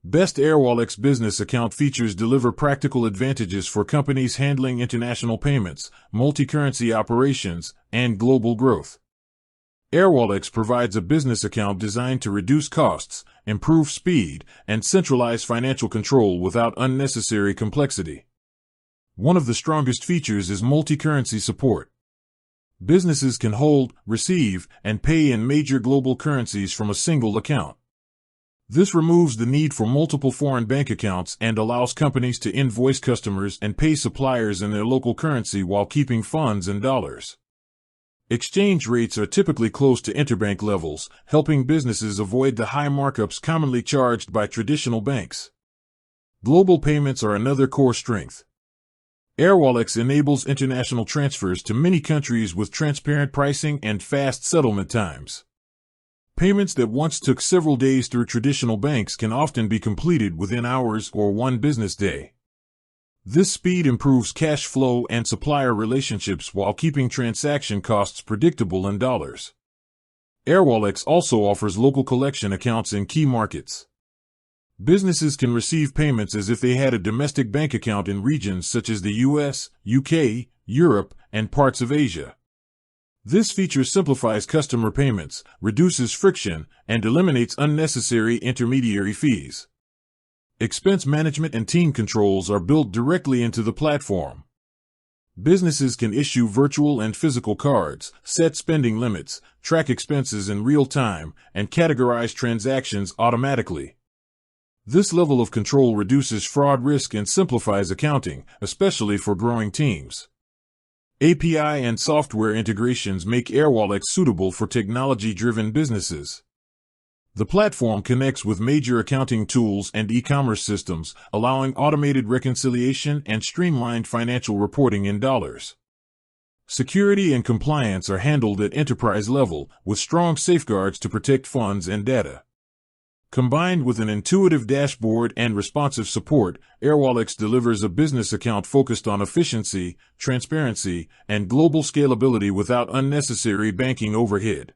Best Airwallex business account features deliver practical advantages for companies handling international payments, multi-currency operations, and global growth. Airwallex provides a business account designed to reduce costs, improve speed, and centralize financial control without unnecessary complexity. One of the strongest features is multi-currency support. Businesses can hold, receive, and pay in major global currencies from a single account. This removes the need for multiple foreign bank accounts and allows companies to invoice customers and pay suppliers in their local currency while keeping funds in dollars. Exchange rates are typically close to interbank levels, helping businesses avoid the high markups commonly charged by traditional banks. Global payments are another core strength. Airwallex enables international transfers to many countries with transparent pricing and fast settlement times. Payments that once took several days through traditional banks can often be completed within hours or one business day. This speed improves cash flow and supplier relationships while keeping transaction costs predictable in dollars. Airwallex also offers local collection accounts in key markets. Businesses can receive payments as if they had a domestic bank account in regions such as the US, UK, Europe, and parts of Asia. This feature simplifies customer payments, reduces friction, and eliminates unnecessary intermediary fees. Expense management and team controls are built directly into the platform. Businesses can issue virtual and physical cards, set spending limits, track expenses in real time, and categorize transactions automatically. This level of control reduces fraud risk and simplifies accounting, especially for growing teams. API and software integrations make Airwallex suitable for technology-driven businesses. The platform connects with major accounting tools and e-commerce systems, allowing automated reconciliation and streamlined financial reporting in dollars. Security and compliance are handled at enterprise level, with strong safeguards to protect funds and data. Combined with an intuitive dashboard and responsive support, Airwallex delivers a business account focused on efficiency, transparency, and global scalability without unnecessary banking overhead.